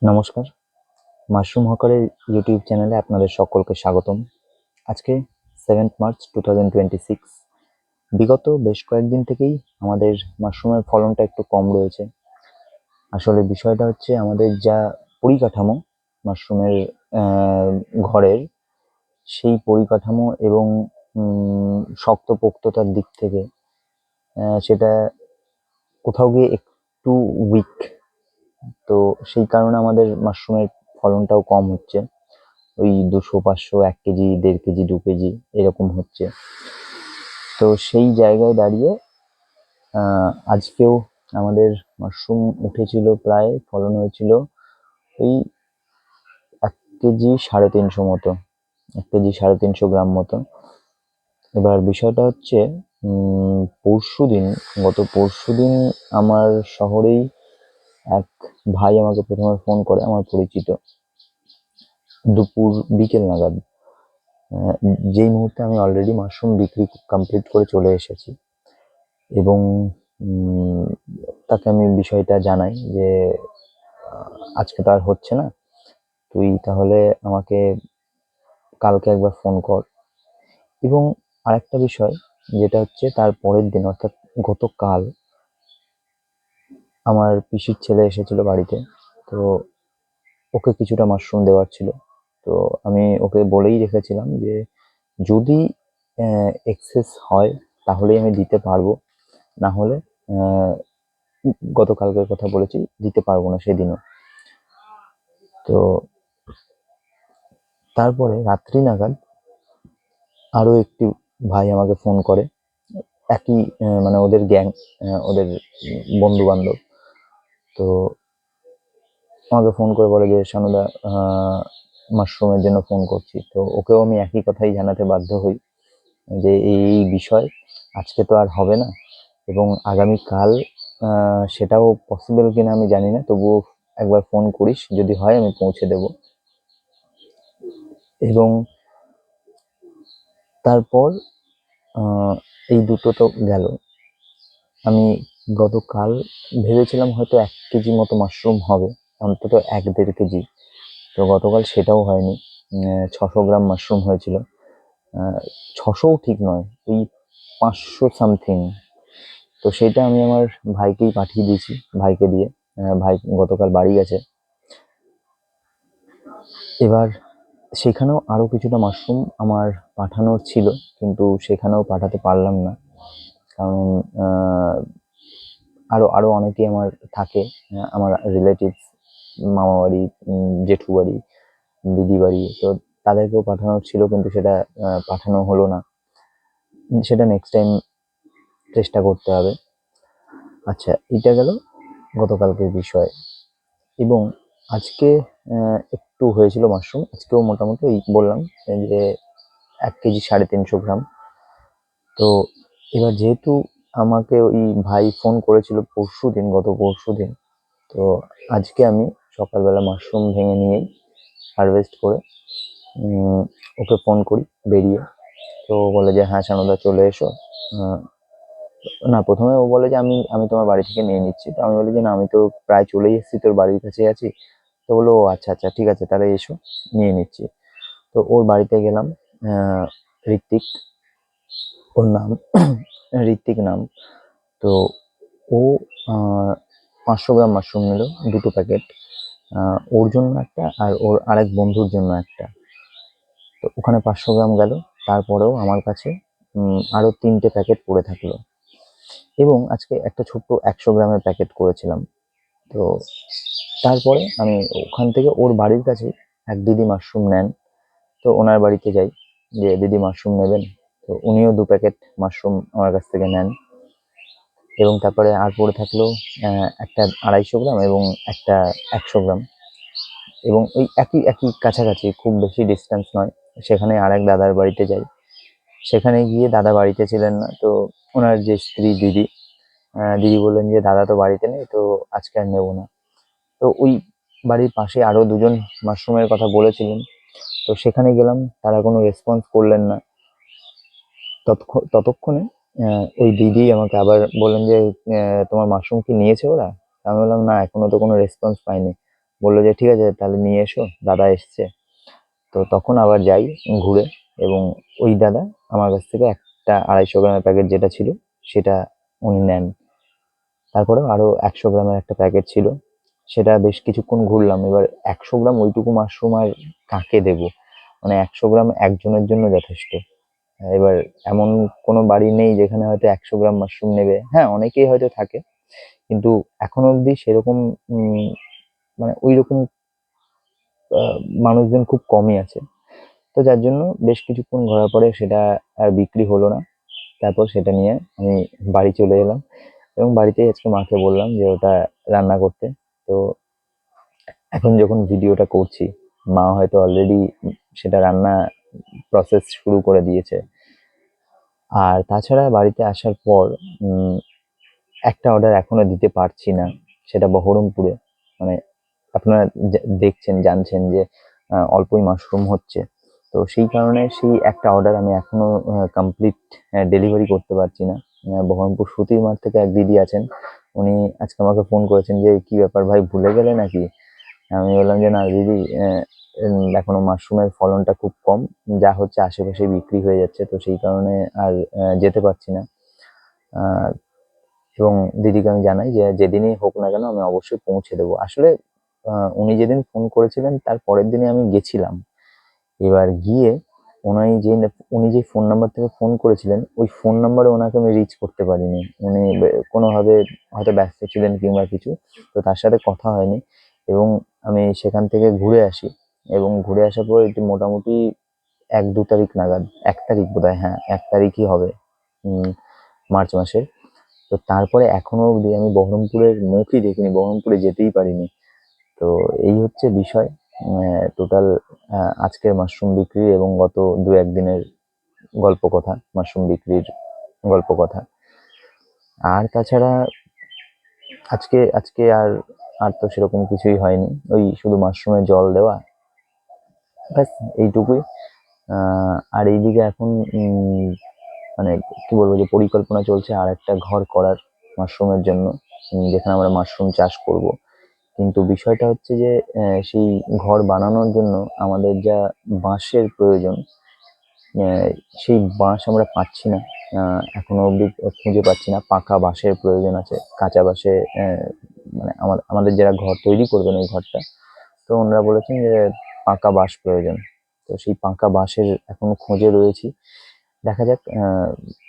নমস্কার, mushroom হকারের YouTube চ্যানেলে আপনাদের সকলকে স্বাগতম। আজকে 7th মার্চ 2026। বিগত বেশ কয়েকদিন থেকেই আমাদের মাশরুমের ফলনটা একটু কম রয়েছে। আসলে বিষয়টা হচ্ছে আমাদের যা পরিকাঠামো মাশরুমের ঘরের, সেই পরিকাঠামো এবং শক্তপোক্ততার দিক থেকে সেটা কোথাও গিয়ে একটু উইক। তো সেই কারণে আমাদের মাশরুমের ফলনটাও কম হচ্ছে। ওই 200, 500, 1 কেজি, 1.5 কেজি, 2 কেজি এরকম হচ্ছে। তো সেই জায়গায় দাঁড়িয়ে আজকেও আমাদের মাশরুম উঠেছিল, প্রায় ফলন হয়েছিল ওই 1 কেজি 350 মতো, 1 কেজি 350 গ্রাম মতো। এবার বিষয়টা হচ্ছে গত পরশুদিন আমার শহরেই এক ভাই আমাকে প্রথমে ফোন করে, আমার পরিচিত, বিকেল নাগাদ। যেই মুহূর্তে আমি অলরেডি মাশরুম বিক্রি কমপ্লিট করে চলে এসেছি, এবং তাকে আমি বিষয়টা জানাই যে আজকে তো আর হচ্ছে না, তুই তাহলে আমাকে কালকে একবার ফোন কর। এবং আরেকটা বিষয় যেটা হচ্ছে, তার পরের দিন অর্থাৎ গতকাল আমার পিসির ছেলে এসেছিল বাড়িতে। তো ওকে কিছুটা মাশরুম দেওয়ার ছিল। তো আমি ওকে বলেই রেখেছিলাম যে যদি এক্সেস হয় তাহলেই আমি দিতে পারবো, না হলে গতকালকের কথা বলেছি, দিতে পারবো না সেদিনও। তো তারপরে রাত্রি নাগাদ আরো একটি ভাই আমাকে ফোন করে, একই মানে ওদের গ্যাং, ওদের বন্ধু বান্ধব। তো আমাকে ফোন করে বলে যে শানুদা, মাশরুমের জন্য ফোন করছি। তো ওকেও আমি একই কথাই জানাতে বাধ্য হই যে এই বিষয় আজকে তো আর হবে না, এবং আগামীকাল সেটাও পসিবল কিনা আমি জানি না, তবুও একবার ফোন করিস, যদি হয় আমি পৌঁছে দেব। এবং তারপর এই দুটো তো গেল। আমি গতকাল ভেবেছিলাম হয়তো 1 কেজি মতো মাশরুম হবে, অন্তত 1-1.5 কেজি। তো গতকাল সেটাও হয়নি, 600 গ্রাম মাশরুম হয়েছিল। 600ও ঠিক নয়, ওই 500 সামথিং। তো সেটা আমি আমার ভাইকেই পাঠিয়ে দিয়েছি, ভাইকে দিয়ে। ভাই গতকাল বাড়ি গেছে। এবার সেখানেও আরো কিছুটা মাশরুম আমার পাঠানোর ছিল, কিন্তু সেখানেও পাঠাতে পারলাম না, কারণ আরো আরো অনেকেই আমার থাকে, আমার রিলেটিভস, মামা বাড়ি, জেঠু বাড়ি, দিদি বাড়ি। তো তাদেরকেও পাঠানোর ছিল, কিন্তু সেটা পাঠানো হলো না। সেটা নেক্সট টাইম চেষ্টা করতে হবে। আচ্ছা, এটা গেল গতকালকের বিষয়। এবং আজকে একটু হয়েছিল মাশরুম, আজকেও মোটামুটি ওই বললাম যে 1 কেজি 350 গ্রাম। তো এবার যেহেতু আমাকে ওই ভাই ফোন করেছিল গত পরশুদিন, তো আজকে আমি সকালবেলা মাশরুম ভেঙে নিয়েই হারভেস্ট করে ওকে ফোন করি বেরিয়ে। তো বলে যে হ্যাঁ শানুদা চলে এসো। না, প্রথমে ও বলে যে আমি আমি তোমার বাড়ি থেকে নিয়ে নিচ্ছি। তো আমি বলি যে না, আমি তো প্রায় চলেই এসেছি, তোর বাড়ির কাছেই আছি। তো বললো ও আচ্ছা আচ্ছা, ঠিক আছে, তাহলে এসো, নিয়ে নিচ্ছি। তো ওর বাড়িতে গেলাম। ঋত্বিক ওর নাম, ঋত্বিক নাম। তো ও 500 গ্রাম মাশরুম নিল, 2টো প্যাকেট, ওর জন্য একটা আর ওর আরেক বন্ধুর জন্য একটা। তো ওখানে 500 গ্রাম গেল। তারপরেও আমার কাছে আরো 3টে প্যাকেট পড়ে থাকলো, এবং আজকে একটা ছোট্ট 100 গ্রামের প্যাকেট করেছিলাম। তো তারপরে আমি ওখান থেকে ওর বাড়ির কাছে এক দিদি মাশরুম নেন। তো ওনার বাড়িতে যাই, যে দিদি মাশরুম নেবেন। তো উনিও 2 প্যাকেট মাশরুম আমার কাছ থেকে নেন। এবং তারপরে আর পড়ে থাকলো একটা 250 গ্রাম এবং একটা 100 গ্রাম, এবং ওই একই একই কাছাকাছি, খুব বেশি ডিস্টেন্স নয়। সেখানে আরেক দাদার বাড়িতে যাই। সেখানে গিয়ে দাদা বাড়িতে ছিলেন না। তো ওনার যে স্ত্রী দিদি, দিদি বললেন যে দাদা তো বাড়িতে নেই, তো আজকে আর নেবো না। তো ওই বাড়ির পাশে আরো দুজন মাশরুমের কথা বলেছিলেন। তো সেখানে গেলাম, তারা কোনো রেসপন্স করলেন না। ততক্ষণে ওই দিদি আমাকে আবার বললেন যে তোমার মাশরুম কি নিয়েছে ওরা? আমি বললাম না, এখনো তো কোনো রেসপন্স পাইনি। বললো যে ঠিক আছে তাহলে নিয়ে এসো, দাদা এসছে। তো তখন আবার যাই ঘুরে, এবং ওই দাদা আমার কাছ থেকে একটা 250 গ্রামের প্যাকেট যেটা ছিল সেটা উনি নেন। তারপরে আরো 100 গ্রামের একটা প্যাকেট ছিল, সেটা বেশ কিছুক্ষণ ঘুরলাম। এবার 100 গ্রাম ওইটুকু মাশরুম আর কাকে দেব, মানে 100 গ্রাম একজনের জন্য যথেষ্ট। এবার এমন কোনো বাড়ি নেই যেখানে হয়তো 100 গ্রাম মাশরুম নেবে, হ্যাঁ অনেকেই হয়তো থাকে, কিন্তু এখনো অবধি সেরকম মানে ওইরকম মানুষজন খুব কমই আছে। তো যার জন্য বেশ কিছুক্ষণ ঘোরার পরে সেটা আর বিক্রি হলো না। তারপর সেটা নিয়ে আমি বাড়ি চলে এলাম, এবং বাড়িতে আজকে মাকে বললাম যে ওটা রান্না করতে। তো এখন যখন ভিডিওটা করছি, মা হয়তো অলরেডি সেটা রান্না প্রসেস শুরু করে দিয়েছে। আর তাছাড়া বাড়িতে আসার পর একটা অর্ডার এখনো দিতে পারছি না, সেটা বহরমপুরে। মানে আপনারা দেখছেন, জানছেন যে অল্পই মাশরুম হচ্ছে। তো সেই কারণে সেই একটা অর্ডার আমি এখনো কমপ্লিট ডেলিভারি করতে পারছি না। বহরমপুর সুতির মাঠ থেকে এক দিদি আছেন, উনি আজকে আমাকে ফোন করেছেন যে কি ব্যাপার ভাই, ভুলে গেলে নাকি? আমি বললাম যে না দিদি, এখনো মাশরুমের ফলনটা খুব কম, যা হচ্ছে আশেপাশে বিক্রি হয়ে যাচ্ছে, তো সেই কারণে আর যেতে পারছি না। এবং দিদিকে আমি জানাই যে যেদিনই হোক না কেন আমি অবশ্যই পৌঁছে দেবো। আসলে উনি যেদিন ফোন করেছিলেন তার পরের দিনে আমি গেছিলাম। এবার গিয়ে উনি যে ফোন নাম্বার থেকে ফোন করেছিলেন ওই ফোন নাম্বারে ওনাকে আমি রিচ করতে পারিনি। উনি কোনোভাবে হয়তো ব্যস্ত ছিলেন কিংবা কিছু, তো তার সাথে কথা হয়নি। এবং আমি সেখান থেকে ঘুরে আসি, এবং ঘুরে আসার পর এটি মোটামুটি 1-2 তারিখ নাগাদ, 1 তারিখ বোধহয়, হ্যাঁ 1 তারিখই হবে মার্চ মাসের। তো তারপরে এখনো অবধি আমি বহরমপুরের মুখই দেখিনি, বহরমপুরে যেতেই পারিনি। তো এই হচ্ছে বিষয়, টোটাল আজকের মাশরুম বিক্রি এবং গত 2-1 দিনের গল্প কথা, মাশরুম বিক্রির গল্প কথা। আর তাছাড়া আজকে আজকে আর আর তো সেরকম কিছুই হয়নি, ওই শুধু মাশরুমে জল দেওয়া, ব্যাস এইটুকুই। আর এইদিকে এখন মানে কি বলবো, যে পরিকল্পনা চলছে আর একটা ঘর করার মাশরুমের জন্য, যেখানে আমরা মাশরুম চাষ করব। কিন্তু বিষয়টা হচ্ছে যে সেই ঘর বানানোর জন্য আমাদের যা বাঁশের প্রয়োজন, সেই বাঁশ আমরা পাচ্ছি না, এখনো অবধি খুঁজে পাচ্ছি না। পাকা বাঁশের প্রয়োজন আছে, কাঁচা বাঁশে মানে আমাদের যারা ঘর তৈরি করবেন ওই ঘরটা, তো ওনারা বলেছেন যে পাকা বাঁশ প্রয়োজন। তো সেই পাকা বাঁশের এখনো খোঁজে রয়েছি, দেখা যাক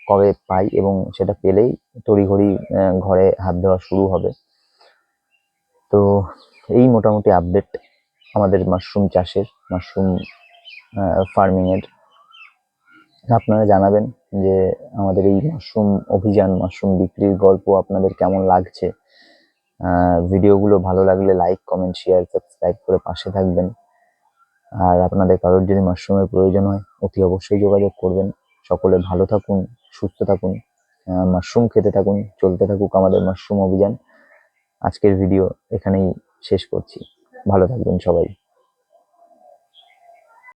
কবে পাই, এবং সেটা পেলেই তড়িঘড়ি ঘরে হাত দেওয়া শুরু হবে। তো এই মোটামুটি আপডেট আমাদের মাশরুম চাষের, মাশরুম ফার্মিং এর। আপনারা জানাবেন যে আমাদের এই মাশরুম অভিযান, মাশরুম বিক্রির গল্প আপনাদের কেমন লাগছে। ভিডিওগুলো ভালো লাগলে লাইক, কমেন্ট, শেয়ার, সাবস্ক্রাইব করে পাশে থাকবেন। আর আপনাদের কারোর যদি মাশরুমের প্রয়োজন হয় অতি অবশ্যই যোগাযোগ করবেন। সকলে ভালো থাকুন, সুস্থ থাকুন, মাশরুম খেতে থাকুন, চলতে থাকুক আমাদের মাশরুম অভিযান। আজকের ভিডিও এখানেই শেষ করছি, ভালো থাকবেন সবাই।